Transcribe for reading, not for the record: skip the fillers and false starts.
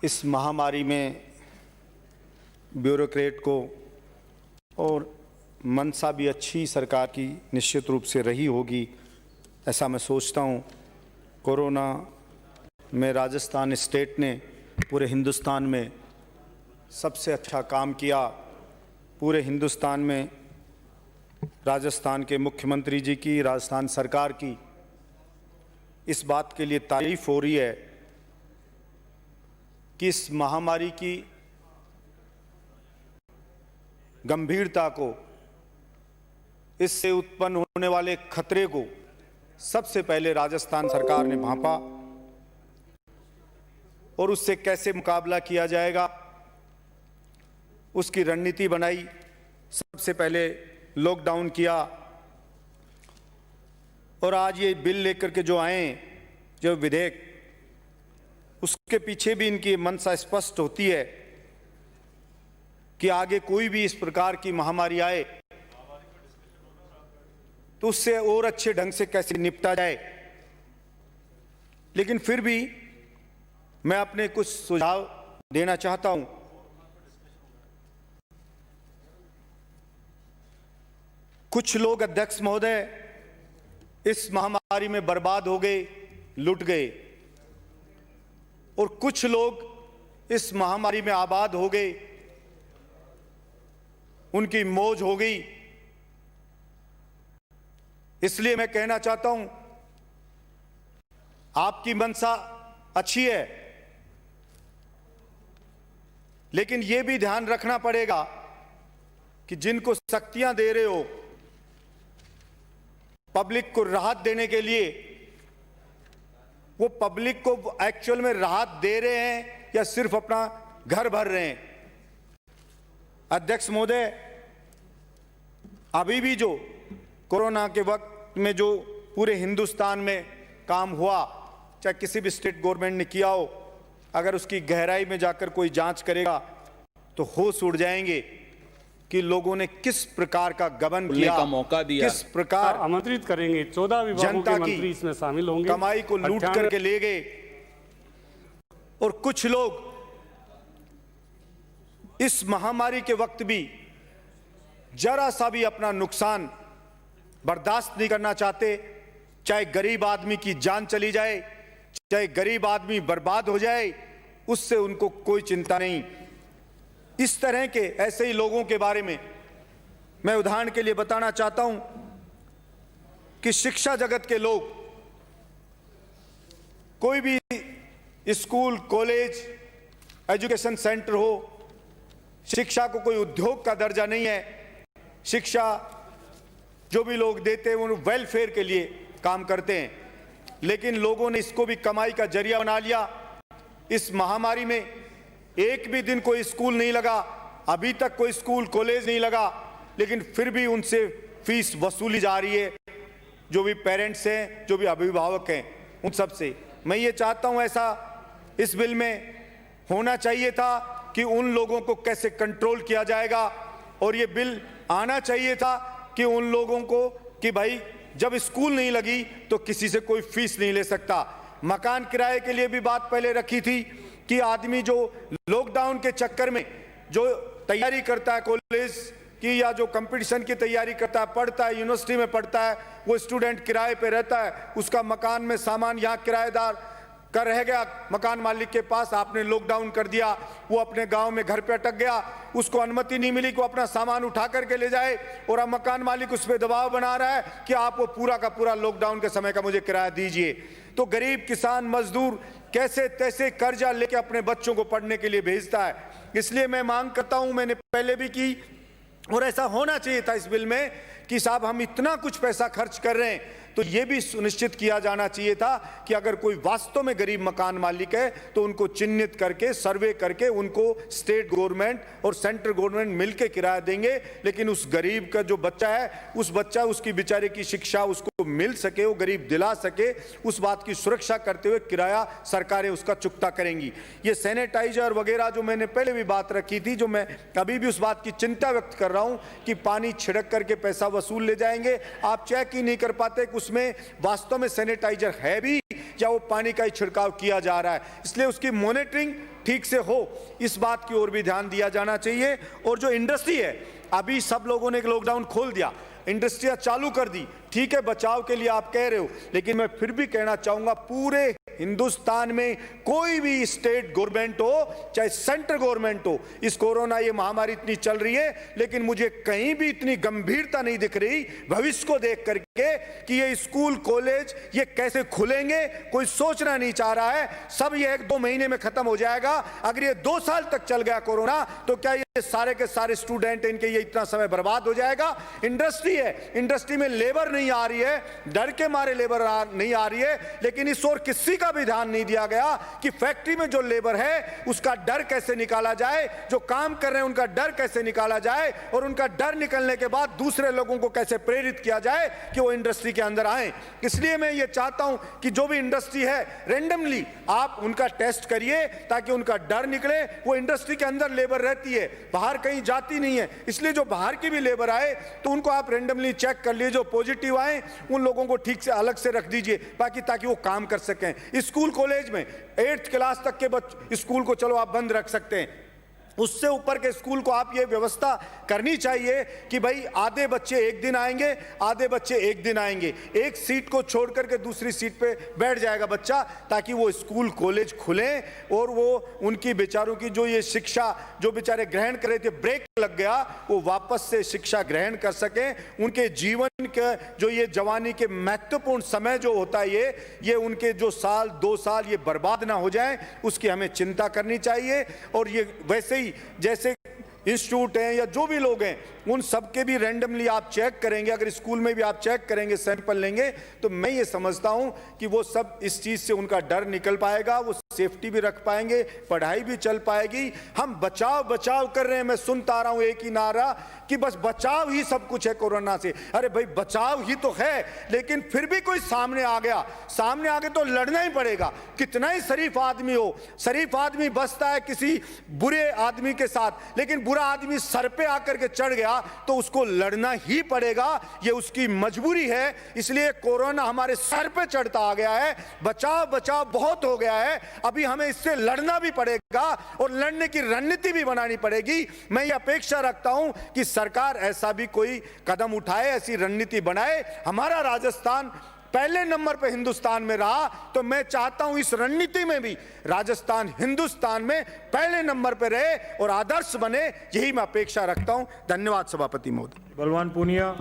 इस महामारी में ब्यूरोक्रेट को और मंशा भी अच्छी सरकार की निश्चित रूप से रही होगी, ऐसा मैं सोचता हूँ। कोरोना में राजस्थान स्टेट ने पूरे हिंदुस्तान में सबसे अच्छा काम किया। पूरे हिंदुस्तान में राजस्थान के मुख्यमंत्री जी की, राजस्थान सरकार की इस बात के लिए तारीफ हो रही है कि इस महामारी की गंभीरता को, इससे उत्पन्न होने वाले खतरे को सबसे पहले राजस्थान सरकार ने भांपा और उससे कैसे मुकाबला किया जाएगा उसकी रणनीति बनाई। सबसे पहले लॉकडाउन किया और आज ये बिल लेकर के जो आए, जो विधेयक, उसके पीछे भी इनकी मंशा स्पष्ट होती है कि आगे कोई भी इस प्रकार की महामारी आए तो उससे और अच्छे ढंग से कैसे निपटा जाए। लेकिन फिर भी मैं अपने कुछ सुझाव देना चाहता हूं। कुछ लोग, अध्यक्ष महोदय, इस महामारी में बर्बाद हो गए, लुट गए, और कुछ लोग इस महामारी में आबाद हो गए, उनकी मौज हो गई। इसलिए मैं कहना चाहता हूं, आपकी मंशा अच्छी है, लेकिन यह भी ध्यान रखना पड़ेगा कि जिनको शक्तियां दे रहे हो पब्लिक को राहत देने के लिए, वो पब्लिक को एक्चुअल में राहत दे रहे हैं या सिर्फ अपना घर भर रहे हैं। अध्यक्ष महोदय, अभी भी जो कोरोना के वक्त में जो पूरे हिंदुस्तान में काम हुआ, चाहे किसी भी स्टेट गवर्नमेंट ने किया हो, अगर उसकी गहराई में जाकर कोई जांच करेगा तो होश उड़ जाएंगे कि लोगों ने किस प्रकार का गबन किया, का मौका दिया, किस प्रकार आमंत्रित करेंगे। 14 विभागों के मंत्री इसमें शामिल होंगे। कमाई को लूट करके ले गए और कुछ लोग इस महामारी के वक्त भी जरा सा भी अपना नुकसान बर्दाश्त नहीं करना चाहते। चाहे गरीब आदमी की जान चली जाए, चाहे गरीब आदमी बर्बाद हो जाए, उससे उनको कोई चिंता नहीं। इस तरह के ऐसे ही लोगों के बारे में मैं उदाहरण के लिए बताना चाहता हूं कि शिक्षा जगत के लोग, कोई भी स्कूल, कॉलेज, एजुकेशन सेंटर हो, शिक्षा को कोई उद्योग का दर्जा नहीं है। शिक्षा जो भी लोग देते हैं वो वेलफेयर के लिए काम करते हैं, लेकिन लोगों ने इसको भी कमाई का जरिया बना लिया। इस महामारी में एक भी दिन कोई स्कूल नहीं लगा, अभी तक कोई स्कूल, कॉलेज नहीं लगा, लेकिन फिर भी उनसे फीस वसूली जा रही है। जो भी पेरेंट्स हैं, जो भी अभिभावक हैं, उन सब से मैं ये चाहता हूं, ऐसा इस बिल में होना चाहिए था कि उन लोगों को कैसे कंट्रोल किया जाएगा। और ये बिल आना चाहिए था कि उन लोगों को कि भाई जब स्कूल नहीं लगी तो किसी से कोई फीस नहीं ले सकता। मकान किराए के लिए भी बात पहले रखी थी कि आदमी जो लॉकडाउन के चक्कर में जो तैयारी करता है कॉलेज की, या जो कंपटीशन की तैयारी करता है, पढ़ता है, यूनिवर्सिटी में पढ़ता है, वो स्टूडेंट किराए पे रहता है, उसका मकान में सामान यहाँ किराएदार का रह गया, मकान मालिक के पास, आपने लॉकडाउन कर दिया, वो अपने गांव में घर पे अटक गया, उसको अनुमति नहीं मिली कि वो अपना सामान उठा करके ले जाए, और अब मकान मालिक उस पर दबाव बना रहा है कि आप वो पूरा का पूरा लॉकडाउन के समय का मुझे किराया दीजिए। तो गरीब किसान मजदूर कैसे तैसे कर्जा लेके अपने बच्चों को पढ़ने के लिए भेजता है। इसलिए मैं मांग करता हूं, मैंने पहले भी की, और ऐसा होना चाहिए था इस बिल में कि साहब हम इतना कुछ पैसा खर्च कर रहे हैं तो यह भी सुनिश्चित किया जाना चाहिए था कि अगर कोई वास्तव में गरीब मकान मालिक है तो उनको चिन्हित करके, सर्वे करके उनको स्टेट गवर्नमेंट और सेंट्रल गवर्नमेंट मिलकर किराया देंगे। लेकिन उस गरीब का जो बच्चा है, उस बच्चा, उसकी बेचारे की शिक्षा उसको मिल सके, वो गरीब दिला सके, उस बात की सुरक्षा करते हुए किराया सरकारें उसका चुकता करेंगी। ये सैनिटाइजर वगैरह जो मैंने पहले भी बात रखी थी, जो मैं अभी भी उस बात की चिंता व्यक्त कर रहा हूं कि पानी छिड़क करके पैसा वसूल ले जाएंगे, आप चेक ही नहीं कर पाते कि उसमें वास्तव में सैनिटाइजर है भी या वो पानी का ही छिड़काव किया जा रहा है। इसलिए उसकी मॉनिटरिंग ठीक से हो, इस बात की ओर भी ध्यान दिया जाना चाहिए। और जो इंडस्ट्री है, अभी सब लोगों ने लॉकडाउन खोल दिया, इंडस्ट्रियां चालू कर दी, ठीक है बचाव के लिए आप कह रहे हो, लेकिन मैं फिर भी कहना चाहूंगा पूरे हिंदुस्तान में कोई भी स्टेट गवर्नमेंट हो चाहे सेंट्रल गवर्नमेंट हो, इस कोरोना ये महामारी इतनी चल रही है, लेकिन मुझे कहीं भी इतनी गंभीरता नहीं दिख रही भविष्य को देख करके कि ये स्कूल कॉलेज ये कैसे खुलेंगे, कोई सोचना नहीं चाह रहा है। सब ये 1-2 महीने में खत्म हो जाएगा। अगर ये 2 साल तक चल गया कोरोना तो क्या ये सारे के सारे स्टूडेंट इनके ये इतना समय बर्बाद हो जाएगा? इंडस्ट्री है, इंडस्ट्री में लेबर नहीं आ रही है, डर के मारे लेबर नहीं आ रही है, लेकिन इस ओर किसी का भी ध्यान नहीं दिया गया कि फैक्ट्री में जो लेबर है उसका डर कैसे निकाला जाए, जो काम कर रहे हैं उनका डर कैसे निकाला जाए, और उनका डर निकलने के बाद दूसरे लोगों को कैसे प्रेरित किया जाए कि वो इंडस्ट्री के अंदर आए। इसलिए मैं ये चाहता हूं कि जो भी इंडस्ट्री है रेंडमली आप उनका टेस्ट करिए ताकि उनका डर निकले। वो इंडस्ट्री के अंदर लेबर रहती है, बाहर कहीं जाती नहीं है, इसलिए जो बाहर की भी लेबर आए तो उनको आप रेंडमली चेक कर लीजिए, जो पॉजिटिव आए उन लोगों को ठीक से अलग से रख दीजिए ताकि वो काम कर सकें। स्कूल कॉलेज में 8th क्लास तक के स्कूल को चलो आप बंद रख सकते हैं, उससे ऊपर के स्कूल को आप ये व्यवस्था करनी चाहिए कि भाई आधे बच्चे एक दिन आएंगे, आधे बच्चे एक दिन आएंगे, एक सीट को छोड़ करके दूसरी सीट पे बैठ जाएगा बच्चा, ताकि वो स्कूल कॉलेज खुलें और वो उनकी बेचारों की जो ये शिक्षा जो बेचारे ग्रहण कर रहे थे, ब्रेक लग गया, वो वापस से शिक्षा ग्रहण कर सकें। उनके जीवन के जो ये जवानी के महत्वपूर्ण समय जो होता है ये उनके जो 1-2 साल ये बर्बाद ना हो जाएं, उसकी हमें चिंता करनी चाहिए। और ये वैसे ही जैसे इंस्टीट्यूट हैं या जो भी लोग हैं उन सबके भी रेंडमली आप चेक करेंगे, अगर स्कूल में भी आप चेक करेंगे, सैंपल लेंगे, तो मैं ये समझता हूं कि वो सब इस चीज से उनका डर निकल पाएगा, वो सेफ्टी भी रख पाएंगे, पढ़ाई भी चल पाएगी। हम बचाव बचाव कर रहे हैं, मैं सुनता आ रहा हूं एक ही नारा कि बस बचाव ही सब कुछ है कोरोना से। अरे भाई बचाव ही तो है, लेकिन फिर भी कोई सामने आ गया तो लड़ना ही पड़ेगा, कितना ही शरीफ आदमी हो। शरीफ आदमी बसता है किसी बुरे आदमी के साथ, लेकिन बुरा आदमी सर पे आकर के चढ़ गया तो उसको लड़ना ही पड़ेगा, ये उसकी मजबूरी है। इसलिए कोरोना हमारे सर पे चढ़ता आ गया है, बचाव बचाव बहुत हो गया है, अभी हमें इससे लड़ना भी पड़ेगा और लड़ने की रणनीति भी बनानी पड़ेगी। मैं ये अपेक्षा रखता हूं कि सरकार ऐसा भी कोई कदम उठाए, ऐसी रणनीति बनाए। हमारा राजस्थान पहले नंबर पे हिंदुस्तान में रहा, तो मैं चाहता हूं इस रणनीति में भी राजस्थान हिंदुस्तान में पहले नंबर पे रहे और आदर्श बने, यही मैं अपेक्षा रखता हूं। धन्यवाद सभापति महोदय। बलवान पूनिया।